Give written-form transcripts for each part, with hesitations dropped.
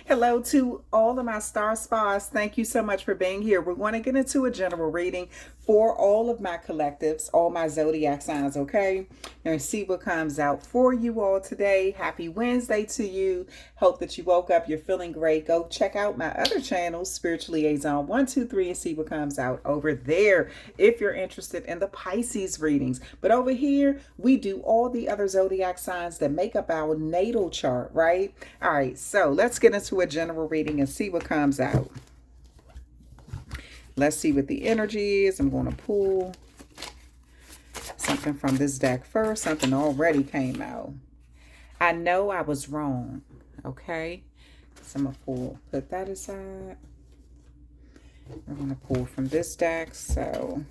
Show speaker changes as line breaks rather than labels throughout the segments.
Hello to all of my star spas. Thank you so much for being here. We're going to get into a general reading for all of my collectives, all my zodiac signs, okay? And see what comes out for you all today. Happy Wednesday to you. Hope that you woke up, you're feeling great. Go check out my other channels, Spiritual Liaison 123, and see what comes out over there if you're interested in the Pisces readings. But over here, we do all the other zodiac signs that make up our natal chart, right? All right, so let's get into a general reading and see what comes out. Let's see what the energy is. I'm going to pull something from this deck first. Something already came out. I know I was wrong. Okay. So I'm going to put that aside. We're going to pull from this deck. So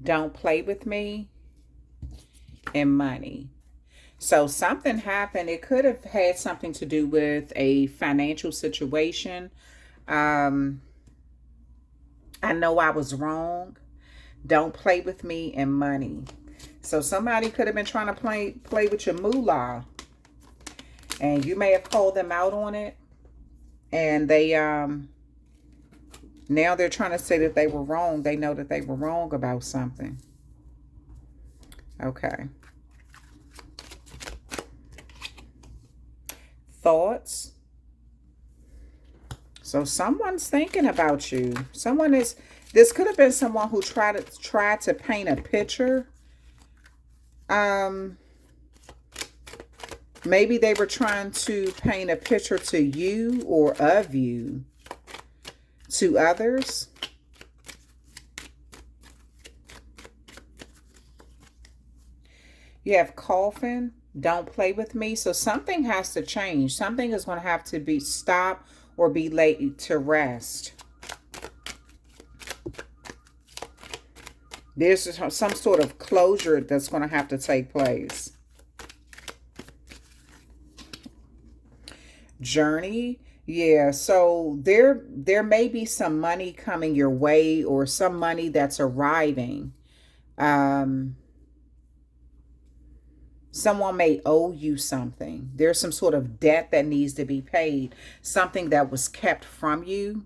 don't play with me and money. So something happened. It could have had something to do with a financial situation. I know I was wrong. Don't play with me and money. So somebody could have been trying to play with your moolah. And you may have called them out on it. And they now they're trying to say that they were wrong. They know that they were wrong about something. Okay. Thoughts. So someone's thinking about you. This could have been someone who tried to paint a picture. Maybe they were trying to paint a picture to you or of you to others. You have coffin. Don't play with me. So something has to change. Something is going to have to be stopped or be laid to rest. There's some sort of closure that's going to have to take place. Journey. Yeah, so there may be some money coming your way or some money that's arriving. Someone may owe you something. There's some sort of debt that needs to be paid. Something that was kept from you.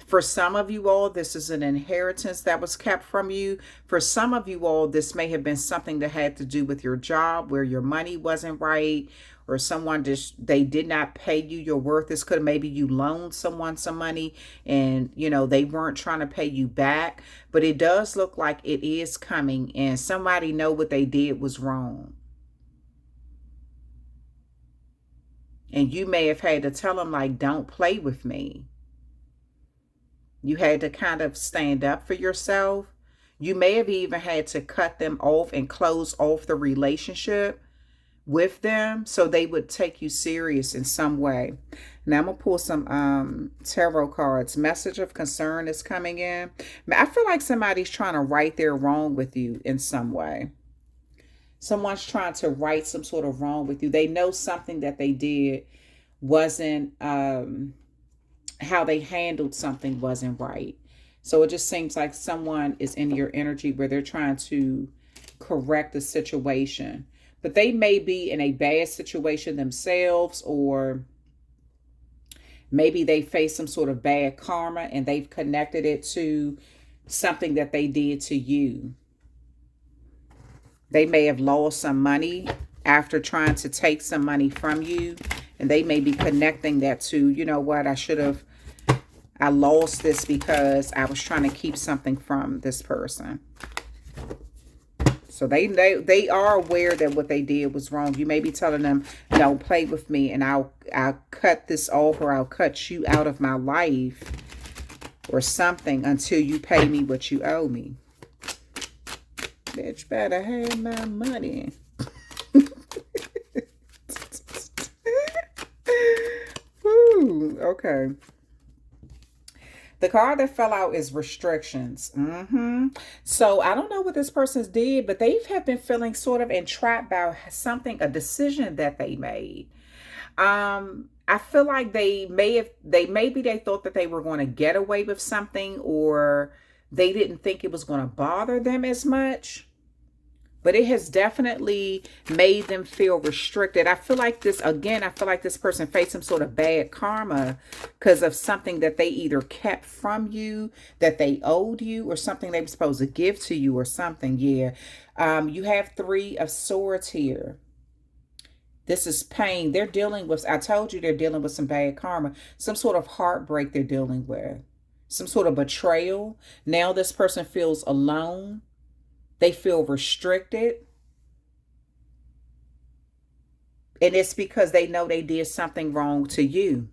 For some of you all, this is an inheritance that was kept from you. For some of you all, this may have been something that had to do with your job where your money wasn't right, or someone they did not pay you your worth. This could have maybe you loaned someone some money and, they weren't trying to pay you back. But it does look like it is coming and somebody know what they did was wrong. And you may have had to tell them, like, don't play with me. You had to kind of stand up for yourself. You may have even had to cut them off and close off the relationship with them so they would take you serious in some way. Now I'm going to pull some tarot cards. Message of concern is coming in. I feel like somebody's trying to right their wrong with you in some way. Someone's trying to right some sort of wrong with you. They know something that they did wasn't... how they handled something wasn't right. So it just seems like someone is in your energy where they're trying to correct the situation. But they may be in a bad situation themselves, or maybe they face some sort of bad karma and they've connected it to something that they did to you. They may have lost some money after trying to take some money from you. And they may be connecting that to, you know what, I lost this because I was trying to keep something from this person. So they are aware that what they did was wrong. You may be telling them, don't play with me and I'll cut this off, or I'll cut you out of my life or something until you pay me what you owe me. Bitch better have my money. Ooh, okay. The card that fell out is restrictions. So I don't know what this person's did, but they have been feeling sort of entrapped by something, a decision that they made. I feel like maybe they thought that they were going to get away with something, or they didn't think it was going to bother them as much. But it has definitely made them feel restricted. I feel like this, again, I feel like this person faced some sort of bad karma because of something that they either kept from you, that they owed you, or something they were supposed to give to you or something. Yeah. You have 3 of Swords here. This is pain. They're dealing with, I told you they're dealing with some bad karma, some sort of heartbreak they're dealing with, some sort of betrayal. Now this person feels alone. They feel restricted. And it's because they know they did something wrong to you.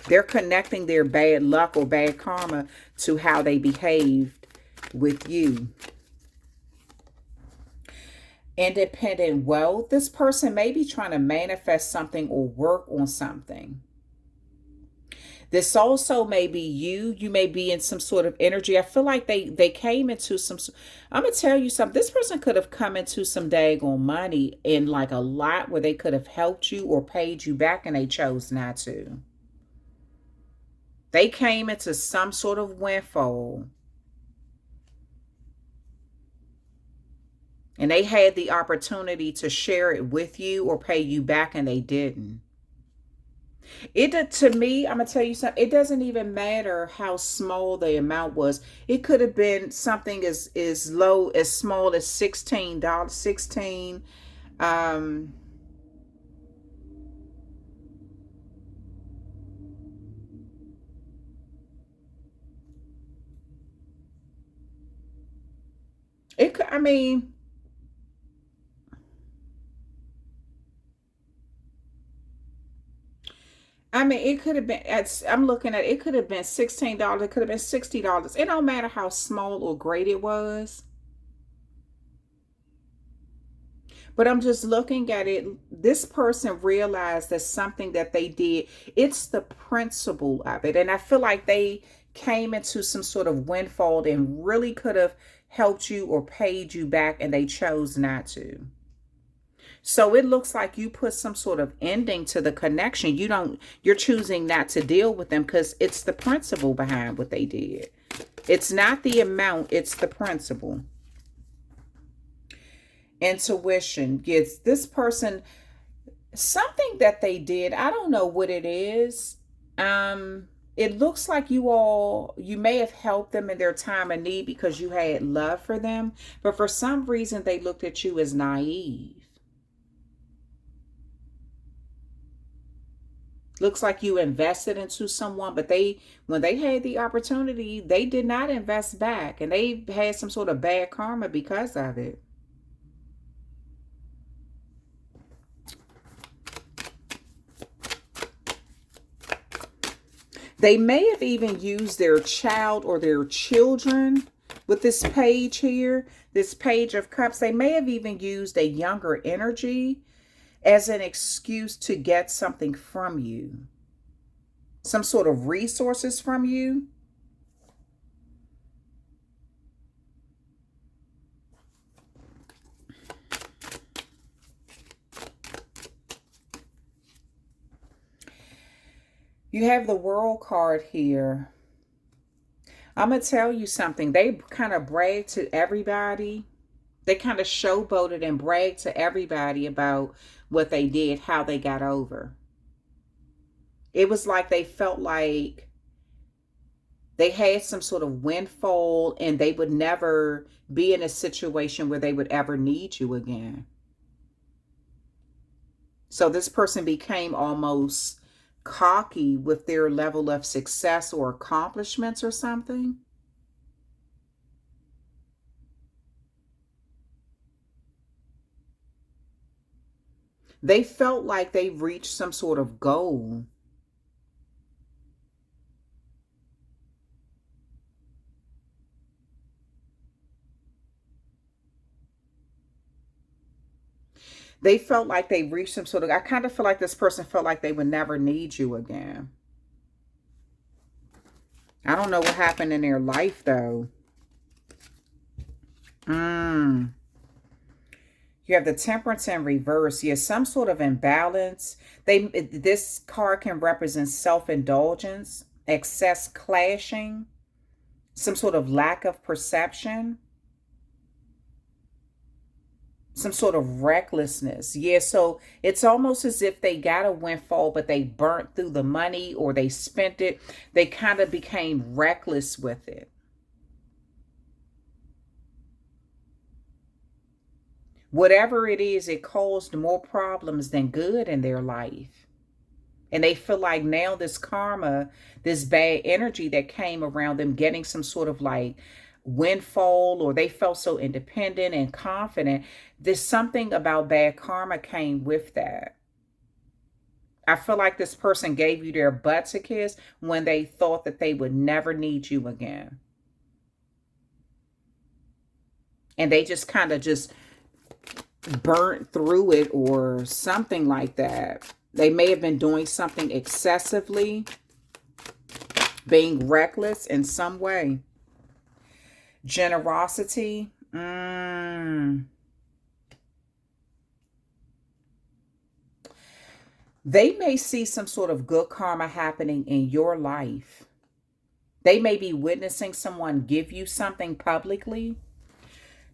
They're connecting their bad luck or bad karma to how they behaved with you. Independent wealth. This person may be trying to manifest something or work on something. This also may be you. You may be in some sort of energy. I feel like they came into some, I'm going to tell you something. This person could have come into some daggone money in like a lot where they could have helped you or paid you back, and they chose not to. They came into some sort of windfall. And they had the opportunity to share it with you or pay you back, and they didn't. To me, I'm gonna tell you something. It doesn't even matter how small the amount was. It could have been something as low as small as $16. 16. It could. It could have been, I'm looking at, it could have been $16. It could have been $60. It don't matter how small or great it was. But I'm just looking at it. This person realized that something that they did, it's the principle of it. And I feel like they came into some sort of windfall and really could have helped you or paid you back, and they chose not to. So it looks like you put some sort of ending to the connection. You're choosing not to deal with them because it's the principle behind what they did. It's not the amount, it's the principle. Intuition gives this person something that they did. I don't know what it is. It looks like you may have helped them in their time of need because you had love for them, but for some reason they looked at you as naive. Looks like you invested into someone, but when they had the opportunity, they did not invest back, and they had some sort of bad karma because of it. They may have even used their child or their children with this page here, this Page of Cups. They may have even used a younger energy as an excuse to get something from you, some sort of resources from you. You have the World card here. I'm going to tell you something. They kind of bragged to everybody. They kind of showboated and bragged to everybody about what they did, how they got over. It was like they felt like they had some sort of windfall and they would never be in a situation where they would ever need you again. So this person became almost cocky with their level of success or accomplishments or something. They felt like they reached some sort of goal. They felt like they reached some sort of, I kind of feel like this person felt like they would never need you again. I don't know what happened in their life though. You have the Temperance in reverse. Yes, some sort of imbalance. This card can represent self-indulgence, excess clashing, some sort of lack of perception, some sort of recklessness. Yeah, so it's almost as if they got a windfall, but they burnt through the money or they spent it. They kind of became reckless with it. Whatever it is, it caused more problems than good in their life. And they feel like now this karma, this bad energy that came around them getting some sort of like windfall, or they felt so independent and confident. There's something about bad karma came with that. I feel like this person gave you their butt to kiss when they thought that they would never need you again. And they just kind of just burnt through it or something like that. They may have been doing something excessively, being reckless in some way. Generosity. They may see some sort of good karma happening in your life. They may be witnessing someone give you something publicly.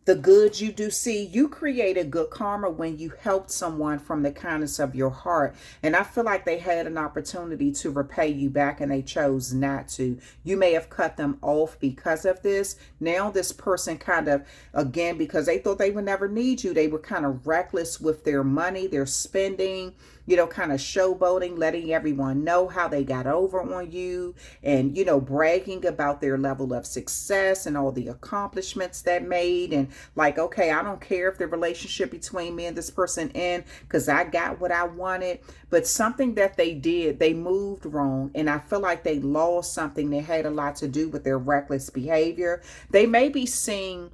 The good you do see, you created good karma when you helped someone from the kindness of your heart. And I feel like they had an opportunity to repay you back and they chose not to. You may have cut them off because of this. Now this person kind of, again, because they thought they would never need you, they were kind of reckless with their money, their spending, you know, kind of showboating, letting everyone know how they got over on you and, you know, bragging about their level of success and all the accomplishments that made. And like, okay, I don't care if the relationship between me and this person end because I got what I wanted. But something that they did, they moved wrong. And I feel like they lost something that had a lot to do with their reckless behavior. They may be seeing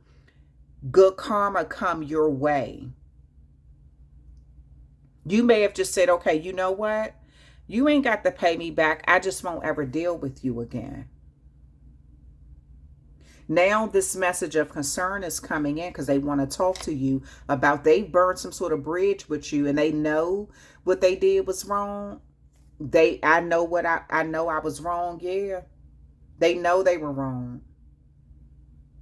good karma come your way. You may have just said, okay, you know what? You ain't got to pay me back. I just won't ever deal with you again. Now this message of concern is coming in because they want to talk to you about they burned some sort of bridge with you and they know what they did was wrong. I know I was wrong. Yeah. They know they were wrong.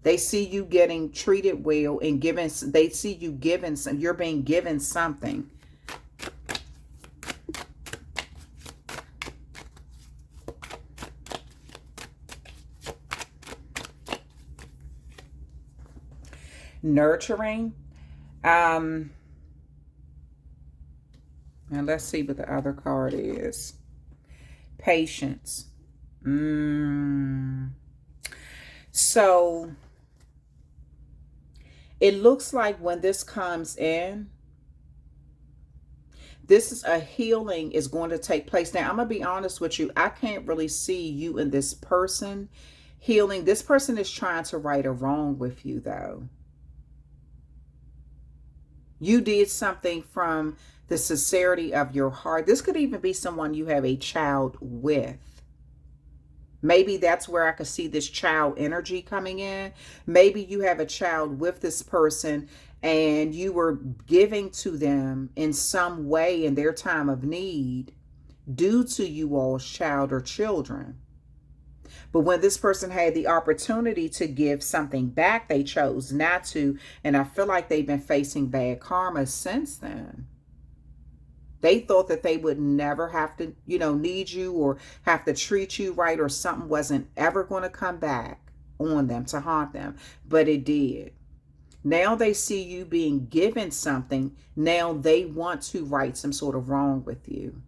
They see you getting treated well and they see you giving some, you're being given something. Nurturing. And let's see what the other card is. Patience. So it looks like when this comes in, this is a healing is going to take place. Now, I'm going to be honest with you. I can't really see you and this person healing. This person is trying to right a wrong with you, though. You did something from the sincerity of your heart. This could even be someone you have a child with. Maybe that's where I could see this child energy coming in. Maybe you have a child with this person and you were giving to them in some way in their time of need due to you all's child or children. But when this person had the opportunity to give something back, they chose not to. And I feel like they've been facing bad karma since then. They thought that they would never have to, you know, need you or have to treat you right, or something wasn't ever going to come back on them to haunt them. But it did. Now they see you being given something. Now they want to right some sort of wrong with you.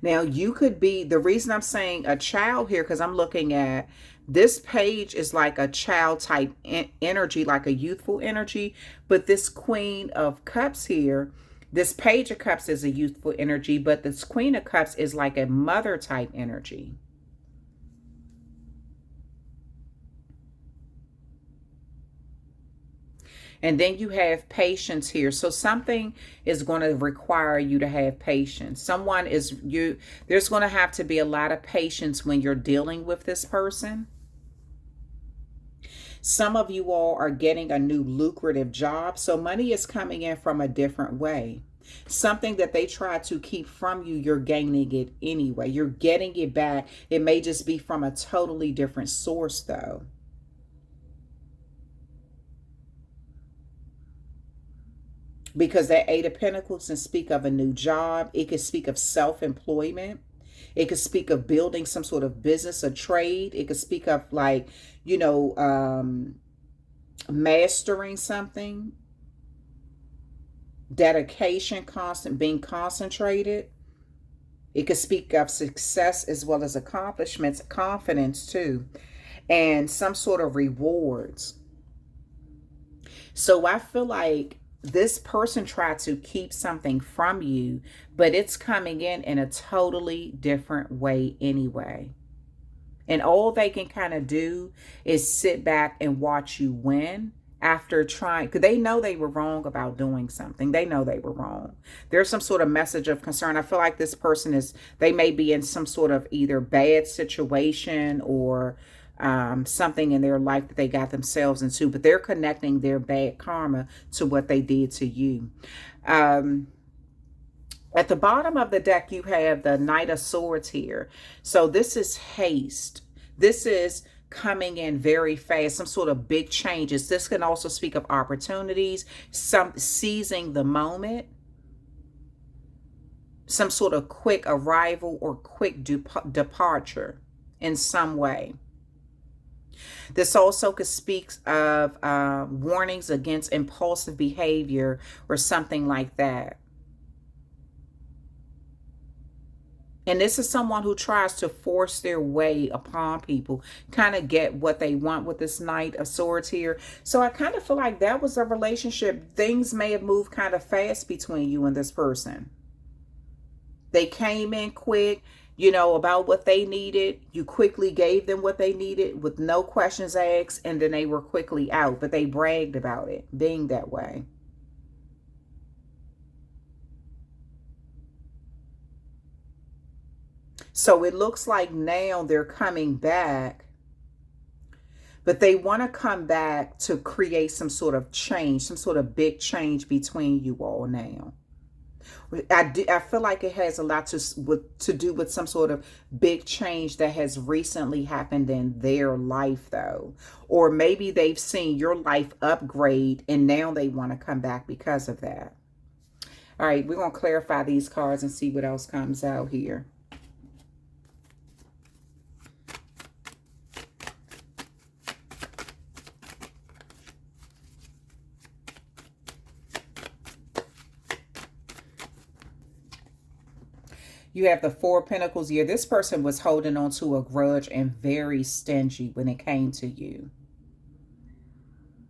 Now, you could be, the reason I'm saying a child here, because I'm looking at this page is like a child type energy, like a youthful energy. But this Queen of Cups here, this Page of Cups is a youthful energy, but this Queen of Cups is like a mother type energy. And then you have patience here. So something is going to require you to have patience. There's going to have to be a lot of patience when you're dealing with this person. Some of you all are getting a new lucrative job. So money is coming in from a different way. Something that they try to keep from you, you're gaining it anyway. You're getting it back. It may just be from a totally different source though. Because that Eight of Pentacles can speak of a new job. It could speak of self-employment. It could speak of building some sort of business or trade. It could speak of like, mastering something. Dedication, being concentrated. It could speak of success as well as accomplishments, confidence too, and some sort of rewards. So I feel like this person tried to keep something from you, but it's coming in a totally different way anyway. And all they can kind of do is sit back and watch you win after trying, because they know they were wrong about doing something. They know they were wrong. There's some sort of message of concern. I feel like this person they may be in some sort of either bad situation or something in their life that they got themselves into, but they're connecting their bad karma to what they did to you. At the bottom of the deck, you have the Knight of Swords here. So this is haste. This is coming in very fast, some sort of big changes. This can also speak of opportunities, some seizing the moment, some sort of quick arrival or quick departure in some way. This also could speak of warnings against impulsive behavior or something like that. And this is someone who tries to force their way upon people, kind of get what they want with this Knight of Swords here. So I kind of feel like that was a relationship. Things may have moved kind of fast between you and this person. They came in quick, about what they needed. You quickly gave them what they needed with no questions asked, and then they were quickly out. But they bragged about it being that way. So it looks like now they're coming back, but they want to come back to create some sort of change, some sort of big change between you all now. I feel like it has a lot to do with some sort of big change that has recently happened in their life though. Or maybe they've seen your life upgrade and now they want to come back because of that. All right, we're going to clarify these cards and see what else comes out here. You have the Four of Pentacles here. This person was holding on to a grudge and very stingy when it came to you.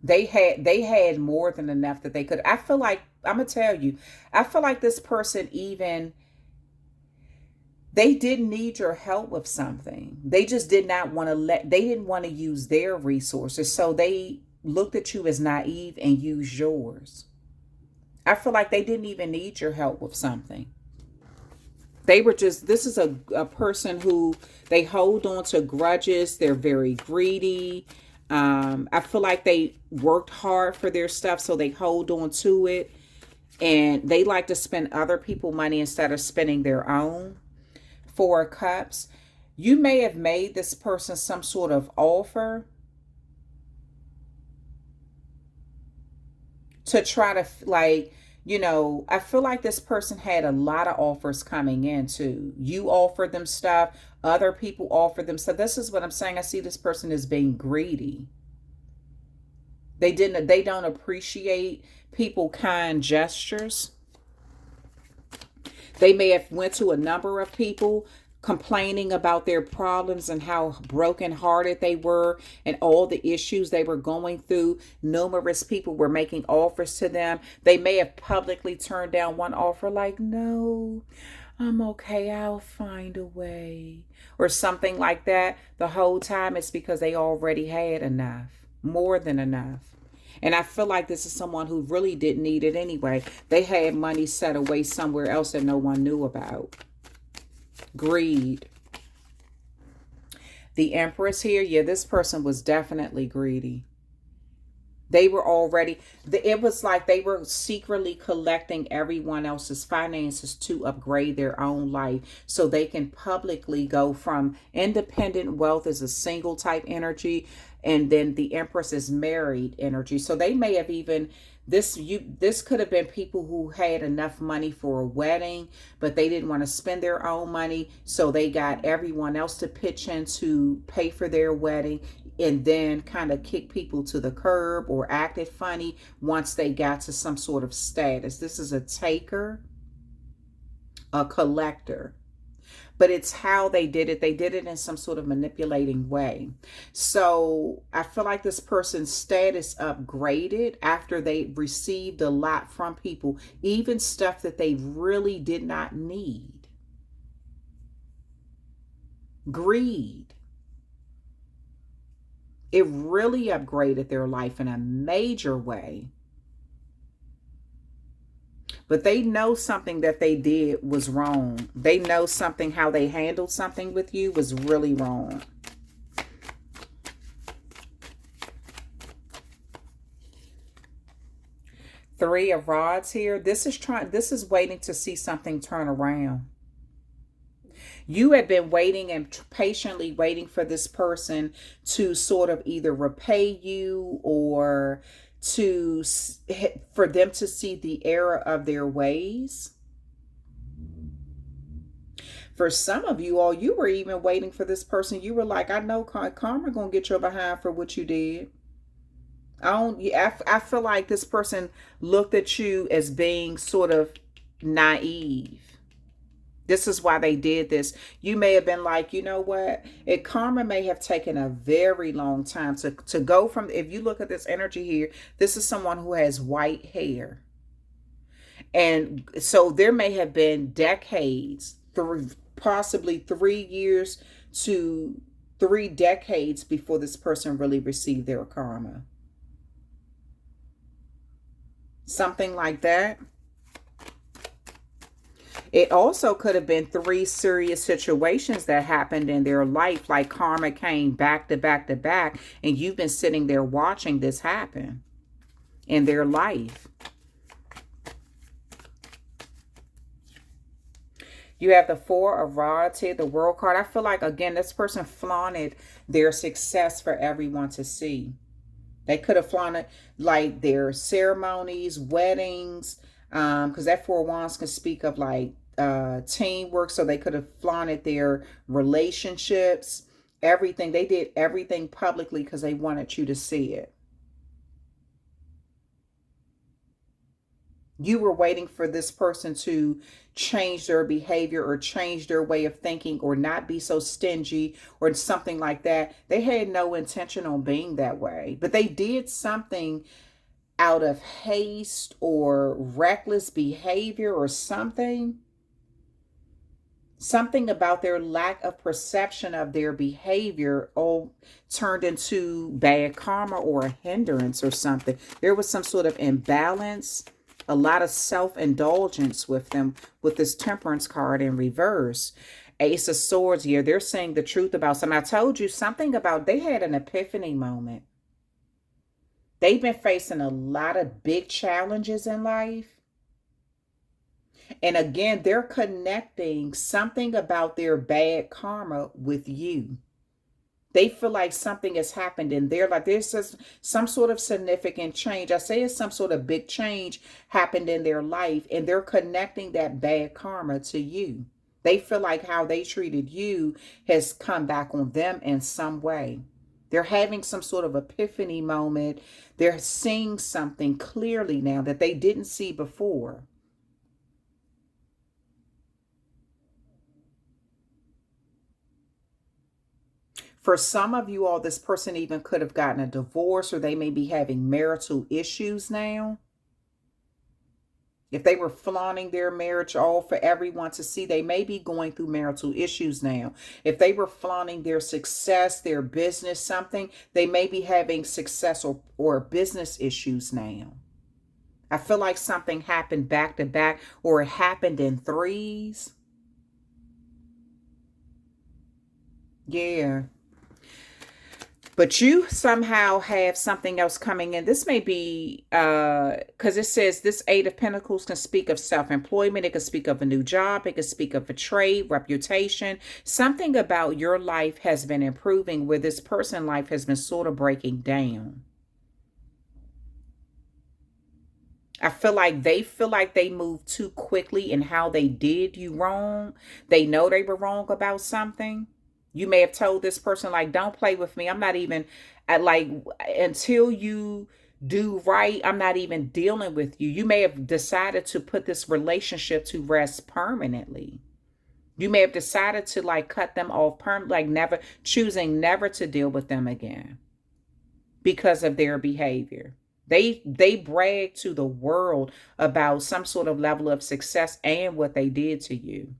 They had more than enough that they could. I feel like, I'm going to tell you, I feel like this person they didn't need your help with something. They just did not want to they didn't want to use their resources. So they looked at you as naive and used yours. I feel like they didn't even need your help with something. They were just, this is a person who, they hold on to grudges. They're very greedy. I feel like they worked hard for their stuff, so they hold on to it. And they like to spend other people's money instead of spending their own. Four of Cups. You may have made this person some sort of offer to try to, like, I feel like this person had a lot of offers coming in too. You offered them stuff. Other people offered them stuff. This is what I'm saying. I see this person as being greedy. They don't appreciate people kind gestures. They may have went to a number of people complaining about their problems and how brokenhearted they were and all the issues they were going through. Numerous people were making offers to them. They may have publicly turned down one offer like, no, I'm okay, I'll find a way, or something like that. The whole time it's because they already had enough, more than enough. And I feel like this is someone who really didn't need it anyway. They had money set away somewhere else that no one knew about. Greed. The Empress here, yeah, this person was definitely greedy. They were already, it was like they were secretly collecting everyone else's finances to upgrade their own life so they can publicly go from independent wealth as a single type energy, and then the Empress is married energy. So they may have even, this could have been people who had enough money for a wedding, but they didn't want to spend their own money, so they got everyone else to pitch in to pay for their wedding, and then kind of kick people to the curb or acted funny once they got to some sort of status. This is a taker, a collector. But it's how they did it. They did it in some sort of manipulating way. So I feel like this person's status upgraded after they received a lot from people, even stuff that they really did not need. Greed. It really upgraded their life in a major way. But they know something that they did was wrong. They know something, how they handled something with you was really wrong. Three of Rods here. This is waiting to see something turn around. You had been waiting and patiently waiting for this person to sort of either repay you or for them to see the error of their ways. For some of you all, you were even waiting for this person. You were like, I know karma gonna get your behind for what you did. I feel like this person looked at you as being sort of naive. This is why they did this. You may have been like, you know what? Karma may have taken a very long time to go from, if you look at this energy here, this is someone who has white hair. And so there may have been decades, possibly 3 years to 3 decades before this person really received their karma. Something like that. It also could have been 3 serious situations that happened in their life, like karma came back to back to back, and you've been sitting there watching this happen in their life. You have the Four of Rods here, the World card. I feel like, again, this person flaunted their success for everyone to see. They could have flaunted like their ceremonies, weddings, because that Four of Wands can speak of like teamwork. So they could have flaunted their relationships, everything. They did everything publicly because they wanted you to see it. You were waiting for this person to change their behavior or change their way of thinking or not be so stingy or something like that. They had no intention on being that way, but they did something out of haste or reckless behavior or something. Something about their lack of perception of their behavior turned into bad karma or a hindrance or something. There was some sort of imbalance, a lot of self-indulgence with them, with this Temperance card in reverse. Ace of Swords here. They're saying the truth about something. I told you something about, they had an epiphany moment. They've been facing a lot of big challenges in life. And again, they're connecting something about their bad karma with you. They feel like something has happened in their life. There's just some sort of significant change. I say it's some sort of big change happened in their life, and they're connecting that bad karma to you. They feel like how they treated you has come back on them in some way. They're having some sort of epiphany moment. They're seeing something clearly now that they didn't see before. For some of you all, this person even could have gotten a divorce, or they may be having marital issues now. If they were flaunting their marriage all for everyone to see, they may be going through marital issues now. If they were flaunting their success, their business, something, they may be having success or business issues now. I feel like something happened back to back, or it happened in threes. Yeah. But you somehow have something else coming in. This may be because it says this Eight of Pentacles can speak of self-employment. It can speak of a new job. It can speak of a trade, reputation. Something about your life has been improving, where this person's life has been sort of breaking down. I feel like they moved too quickly in how they did you wrong. They know they were wrong about something. You may have told this person, like, don't play with me. I'm not even at, like, until you do right, I'm not even dealing with you. You may have decided to put this relationship to rest permanently. You may have decided to, like, cut them off like choosing never to deal with them again because of their behavior. They brag to the world about some sort of level of success and what they did to you.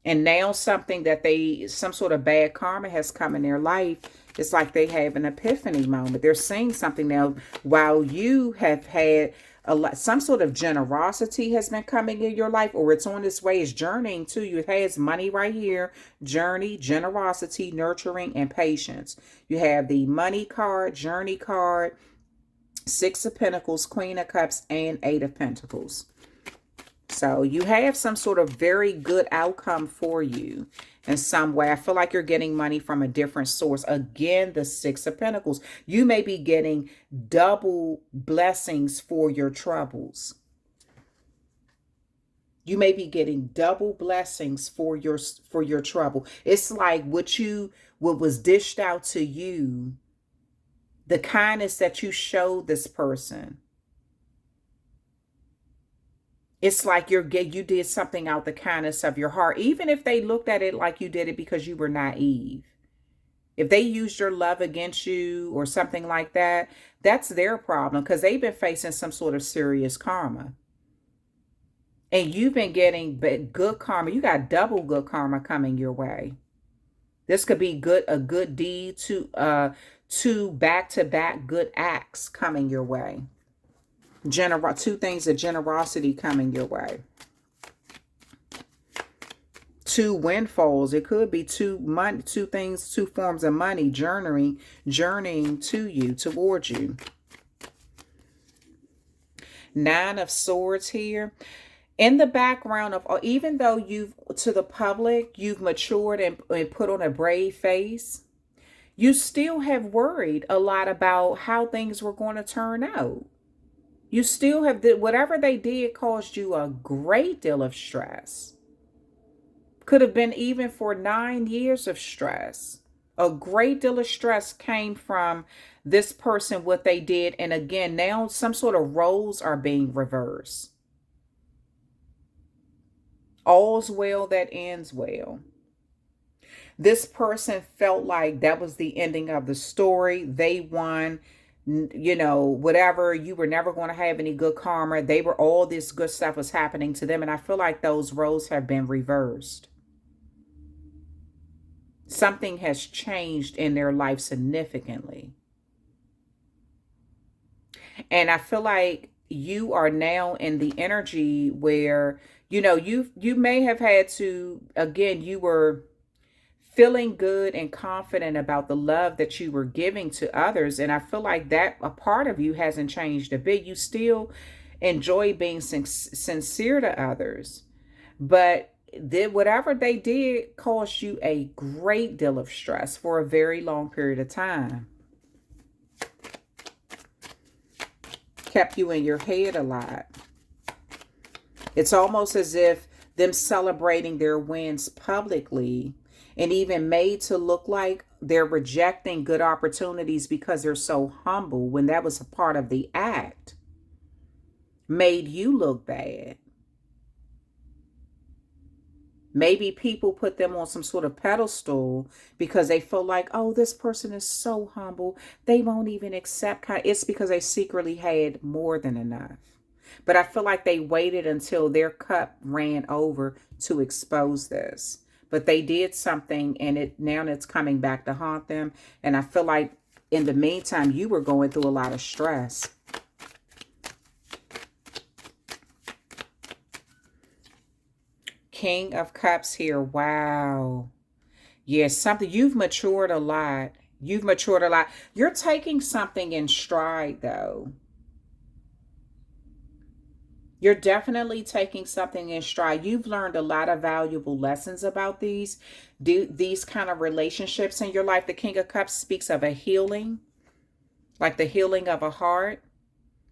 And now some sort of bad karma has come in their life. It's like they have an epiphany moment. They're seeing something now, while you have had some sort of generosity has been coming in your life, or it's on its way, it's journeying to you. It has money right here: journey, generosity, nurturing, and patience. You have the money card, journey card, Six of Pentacles, Queen of Cups, and Eight of Pentacles. So you have some sort of very good outcome for you in some way. I feel like you're getting money from a different source. Again, the Six of Pentacles. You may be getting double blessings for your troubles. You may be getting double blessings for your trouble. It's like what was dished out to you, the kindness that you showed this person. It's like you did something out the kindness of your heart, even if they looked at it like you did it because you were naive. If they used your love against you or something like that, that's their problem, because they've been facing some sort of serious karma. And you've been getting good karma. You got double good karma coming your way. This could be a good deed, two back-to-back good acts coming your way. Two things of generosity coming your way. Two windfalls. It could be two forms of money journeying to you, towards you. Nine of Swords here. In the background of, even though to the public, you've matured and put on a brave face, you still have worried a lot about how things were going to turn out. You still have, whatever they did caused you a great deal of stress. Could have been even for 9 years of stress. A great deal of stress came from this person, what they did. And again, now some sort of roles are being reversed. All's well that ends well. This person felt like that was the ending of the story. They won. Whatever, you were never going to have any good karma. All this good stuff was happening to them. And I feel like those roles have been reversed. Something has changed in their life significantly. And I feel like you are now in the energy where, you may have had to, again, you were feeling good and confident about the love that you were giving to others. And I feel like that a part of you hasn't changed a bit. You still enjoy being sincere to others, but whatever they did caused you a great deal of stress for a very long period of time. Kept you in your head a lot. It's almost as if them celebrating their wins publicly, and even made to look like they're rejecting good opportunities because they're so humble, when that was a part of the act, made you look bad. Maybe people put them on some sort of pedestal because they feel like, oh, this person is so humble, they won't even accept. It's because they secretly had more than enough. But I feel like they waited until their cup ran over to expose this. But they did something, and now it's coming back to haunt them. And I feel like in the meantime, you were going through a lot of stress. King of Cups here. Wow. Yes, something, you've matured a lot. You've matured a lot. You're taking something in stride, though. You're definitely taking something in stride. You've learned a lot of valuable lessons about these kind of relationships in your life. The King of Cups speaks of a healing, like the healing of a heart,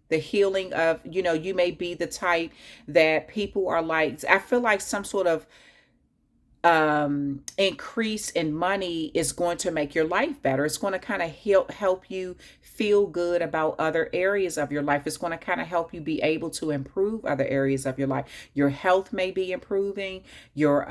the healing of, you may be the type that people are like, I feel like some sort of increase in money is going to make your life better. It's going to kind of help you feel good about other areas of your life. It's going to kind of help you be able to improve other areas of your life. Your health may be improving. Your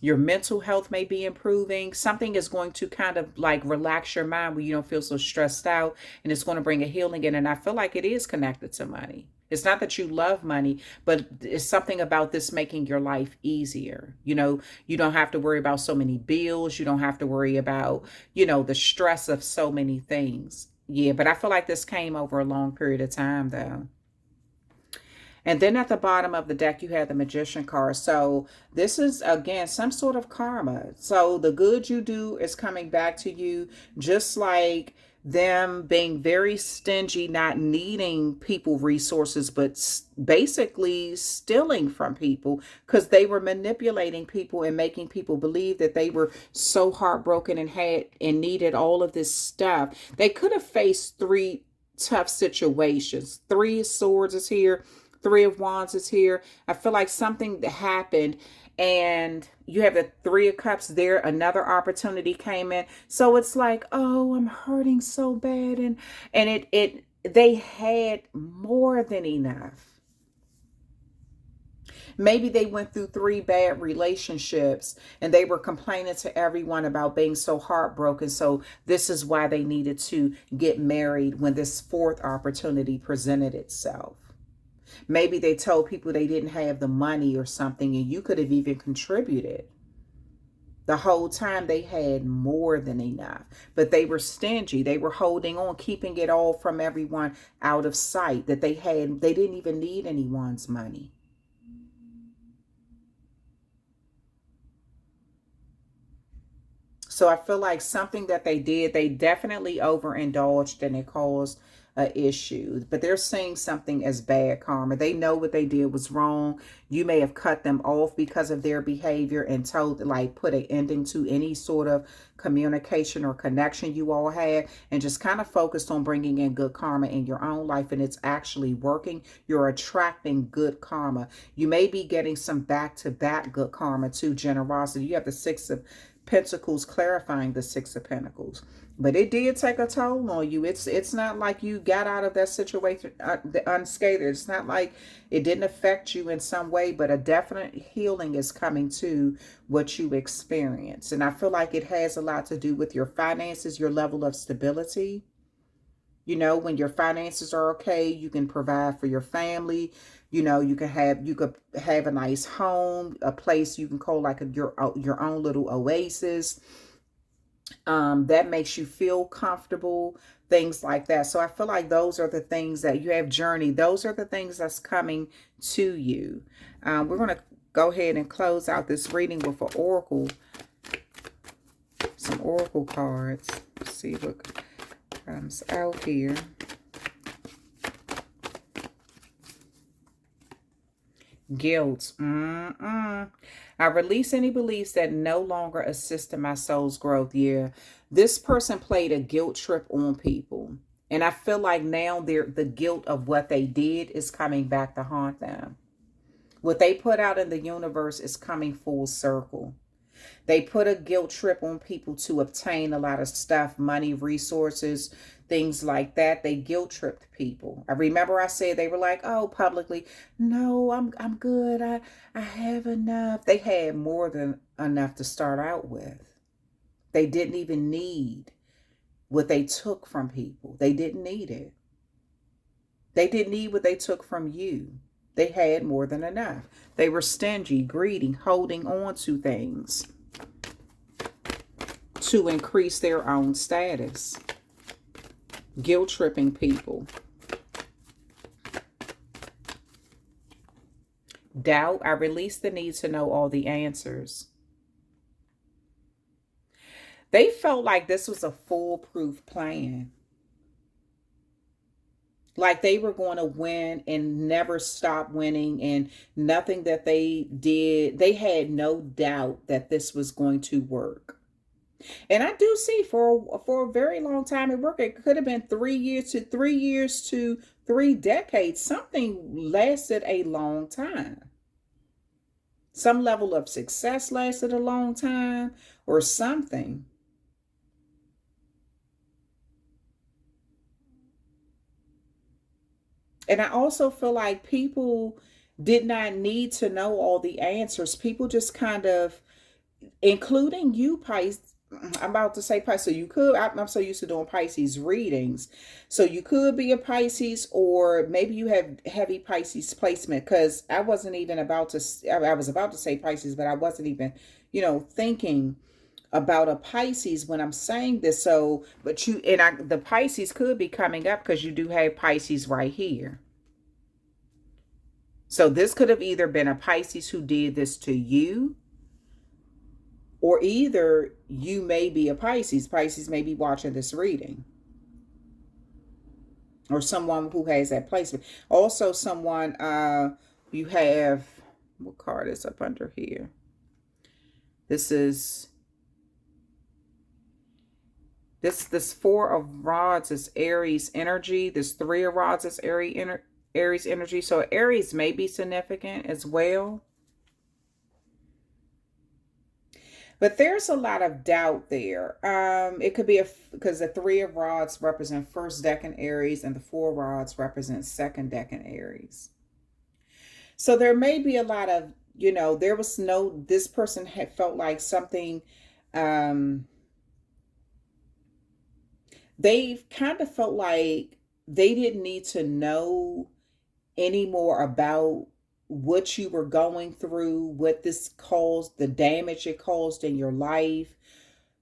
mental health may be improving. Something is going to kind of like relax your mind where you don't feel so stressed out, and it's going to bring a healing in. And I feel like it is connected to money. It's not that you love money, but it's something about this making your life easier. You don't have to worry about so many bills. You don't have to worry about, the stress of so many things. Yeah, but I feel like this came over a long period of time, though. And then at the bottom of the deck, you have the Magician card. So this is, again, some sort of karma. So the good you do is coming back to you, just like them being very stingy, not needing people resources, but basically stealing from people because they were manipulating people and making people believe that they were so heartbroken and had and needed all of this stuff. They could have faced three tough situations. Three of Swords is here. Three of Wands is here. I feel like something that happened, and you have the Three of Cups there. Another opportunity came in. So it's like, oh, I'm hurting so bad. And they had more than enough. Maybe they went through three bad relationships and they were complaining to everyone about being so heartbroken. So this is why they needed to get married when this fourth opportunity presented itself. Maybe they told people they didn't have the money or something, and you could have even contributed. The whole time they had more than enough, but they were stingy. They were holding on, keeping it all from everyone out of sight that they had. They didn't even need anyone's money. So I feel like something that they did, they definitely overindulged and it caused a issue. But they're seeing something as bad karma. They know what they did was wrong. You may have cut them off because of their behavior and told, like, put an ending to any sort of communication or connection you all had, and just kind of focused on bringing in good karma in your own life. And it's actually working. You're attracting good karma. You may be getting some back-to-back good karma too. Generosity. You have the Six of Pentacles clarifying the Six of Pentacles. But it did take a toll on you. It's not like you got out of that situation unscathed. It's not like it didn't affect you in some way, but a definite healing is coming to what you experience. And I feel like it has a lot to do with your finances, your level of stability. When your finances are okay, you can provide for your family. You could have a nice home, a place you can call like your own little oasis. That makes you feel comfortable, things like that. So I feel like those are the things that you have journey. Those are the things that's coming to you. We're going to go ahead and close out this reading with an oracle, some oracle cards. Let's see what comes out here. Guilt. I release any beliefs that no longer assist in my soul's growth. Yeah, this person played a guilt trip on people. And I feel like now the guilt of what they did is coming back to haunt them. What they put out in the universe is coming full circle. They put a guilt trip on people to obtain a lot of stuff, money, resources, things like that. They guilt tripped people. I remember I said they were like, oh, publicly, no, I'm good. I have enough. They had more than enough to start out with. They didn't even need what they took from people. They didn't need it. They didn't need what they took from you. They had more than enough. They were stingy, greedy, holding on to things to increase their own status. Guilt tripping people. Doubt. I released the need to know all the answers. They felt like this was a foolproof plan. Like they were going to win and never stop winning, and nothing that they did, they had no doubt that this was going to work. And I do see for a very long time it worked. It could have been 3 years to 3 decades. Something lasted a long time. Some level of success lasted a long time or something. And I also feel like people did not need to know all the answers. People just kind of, including you, Pisces. I'm about to say Pisces. So you could, I'm so used to doing Pisces readings. So you could be a Pisces, or maybe you have heavy Pisces placement, because I wasn't even about to, I was about to say Pisces, but I wasn't even, thinking about a Pisces when I'm saying this. So, but the Pisces could be coming up because you do have Pisces right here. So this could have either been a Pisces who did this to you, or either you may be a Pisces. Pisces may be watching this reading. Or someone who has that placement. Also someone, you have, what card is up under here? This is, this Four of Rods is Aries energy. This Three of Rods is Aries energy. So Aries may be significant as well. But there's a lot of doubt there. It could be because the Three of Rods represent first decan Aries and the Four of Rods represent second decan Aries. So there may be a lot of, there was this person had felt like something, they kind of felt like they didn't need to know any more about what you were going through, what this caused, the damage it caused in your life,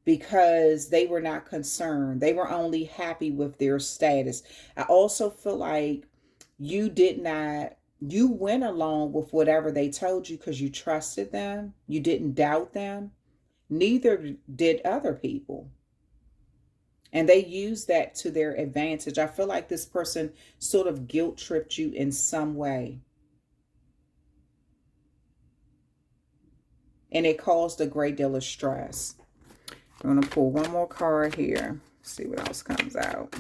because they were not concerned. They were only happy with their status. I also feel like you went along with whatever they told you because you trusted them. You didn't doubt them. Neither did other people. And they used that to their advantage. I feel like this person sort of guilt tripped you in some way. And it caused a great deal of stress. I'm going to pull one more card here. See what else comes out.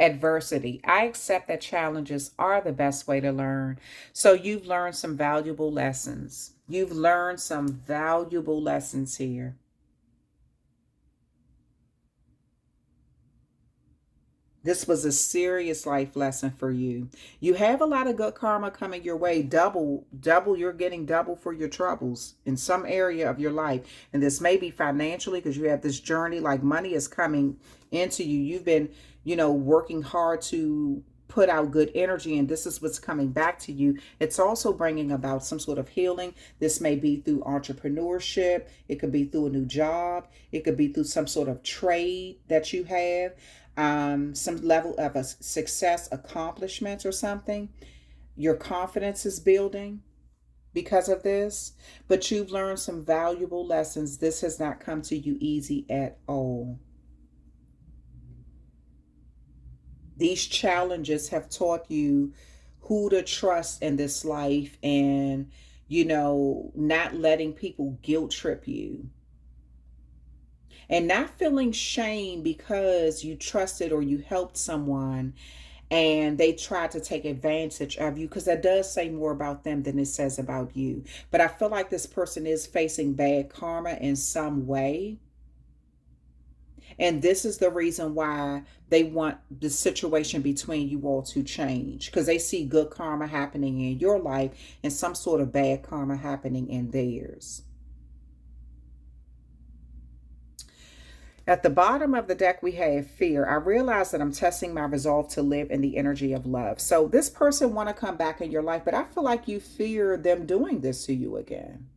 Adversity. I accept that challenges are the best way to learn. So you've learned some valuable lessons. You've learned some valuable lessons here. This was a serious life lesson for you. You have a lot of good karma coming your way. Double, you're getting double for your troubles in some area of your life. And this may be financially because you have this journey, like money is coming into you. You've been, working hard to put out good energy, and this is what's coming back to you. It's also bringing about some sort of healing. This may be through entrepreneurship. It could be through a new job. It could be through some sort of trade that you have. Some level of a success, accomplishments or something. Your confidence is building because of this, but you've learned some valuable lessons. This has not come to you easy at all. These challenges have taught you who to trust in this life, and, not letting people guilt trip you. And not feeling shame because you trusted or you helped someone and they tried to take advantage of you, because that does say more about them than it says about you. But I feel like this person is facing bad karma in some way. And this is the reason why they want the situation between you all to change, because they see good karma happening in your life and some sort of bad karma happening in theirs. At the bottom of the deck, we have fear. I realize that I'm testing my resolve to live in the energy of love. So this person want to come back in your life, but I feel like you fear them doing this to you again.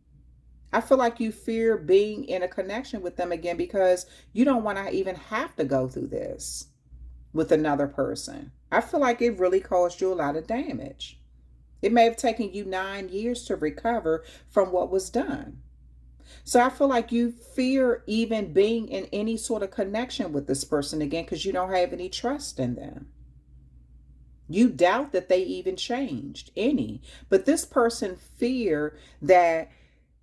I feel like you fear being in a connection with them again because you don't want to even have to go through this with another person. I feel like it really caused you a lot of damage. It may have taken you 9 years to recover from what was done. So I feel like you fear even being in any sort of connection with this person again because you don't have any trust in them. You doubt that they even changed any. But this person fear that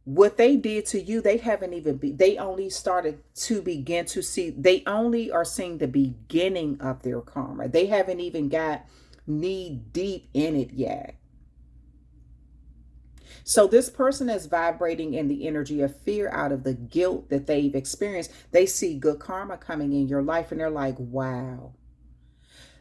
what they did to you, they haven't even they only started to begin to see, they only are seeing the beginning of their karma. They haven't even got knee deep in it yet. So this person is vibrating in the energy of fear out of the guilt that they've experienced. They see good karma coming in your life and they're like, wow.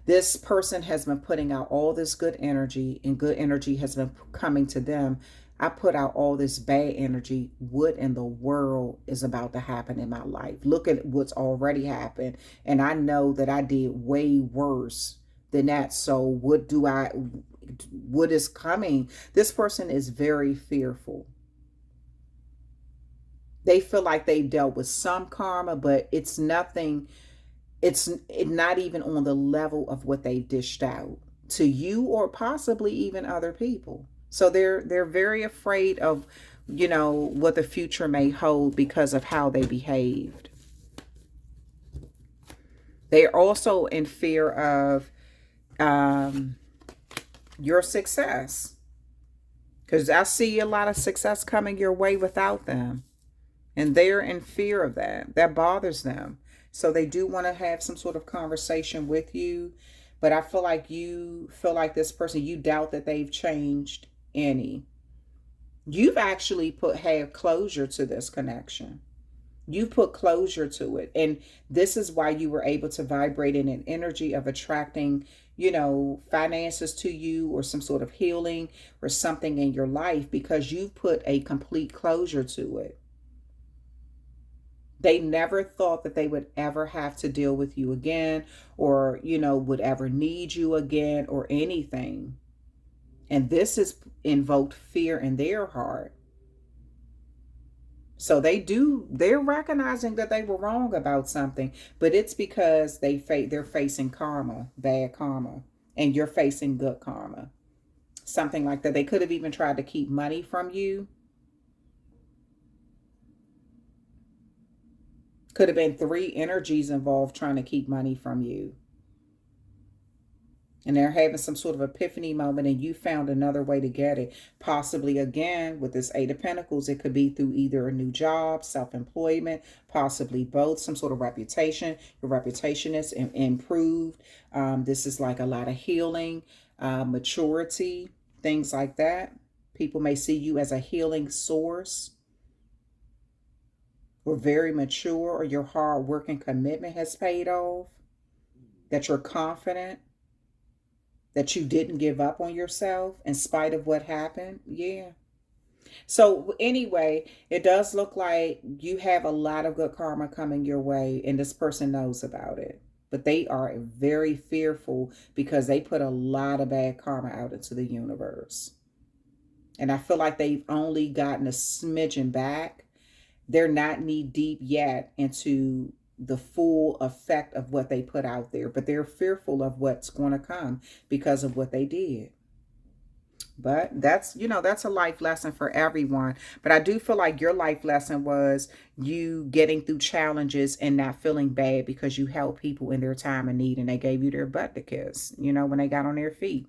This person has been putting out all this good energy and good energy has been coming to them. I put out all this bad energy. What in the world is about to happen in my life? Look at what's already happened. And I know that I did way worse than that. So what is coming? This person is very fearful. They feel like they dealt with some karma, but it's nothing. It's not even on the level of what they dished out to you or possibly even other people. So they're very afraid of, what the future may hold because of how they behaved. They're also in fear of your success. Because I see a lot of success coming your way without them. And they're in fear of that. That bothers them. So they do want to have some sort of conversation with you. But I feel like you feel like this person, you doubt that they've changed any. You've actually had closure to this connection. You put closure to it. And this is why you were able to vibrate in an energy of attracting, finances to you or some sort of healing or something in your life because you've put a complete closure to it. They never thought that they would ever have to deal with you again or, would ever need you again or anything. And this has invoked fear in their heart. So they're recognizing that they were wrong about something, but it's because they're facing karma, bad karma, and you're facing good karma. Something like that. They could have even tried to keep money from you. Could have been 3 energies involved trying to keep money from you. And they're having some sort of epiphany moment and you found another way to get it. Possibly, again, with this 8 of Pentacles, it could be through either a new job, self-employment, possibly both, some sort of reputation. Your reputation is improved. This is like a lot of healing, maturity, things like that. People may see you as a healing source. Or very mature, or your hard work and commitment has paid off. That you're confident. That you didn't give up on yourself in spite of what happened. Yeah. So anyway, it does look like you have a lot of good karma coming your way and this person knows about it. But they are very fearful because they put a lot of bad karma out into the universe. And I feel like they've only gotten a smidgen back. They're not knee deep yet into the full effect of what they put out there, but they're fearful of what's going to come because of what they did. But that's a life lesson for everyone. But I do feel like your life lesson was you getting through challenges and not feeling bad because you helped people in their time of need and they gave you their butt to kiss, when they got on their feet.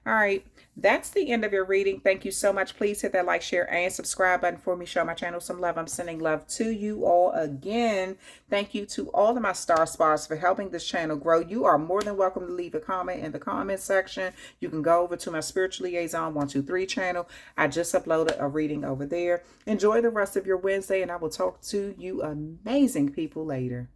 All right. That's the end of your reading. Thank you so much. Please hit that like, share, and subscribe button for me. Show my channel some love. I'm sending love to you all again. Thank you to all of my star spots for helping this channel grow. You are more than welcome to leave a comment in the comment section. You can go over to my Spiritual Liaison 123 channel. I just uploaded a reading over there. Enjoy the rest of your Wednesday, and I will talk to you amazing people later.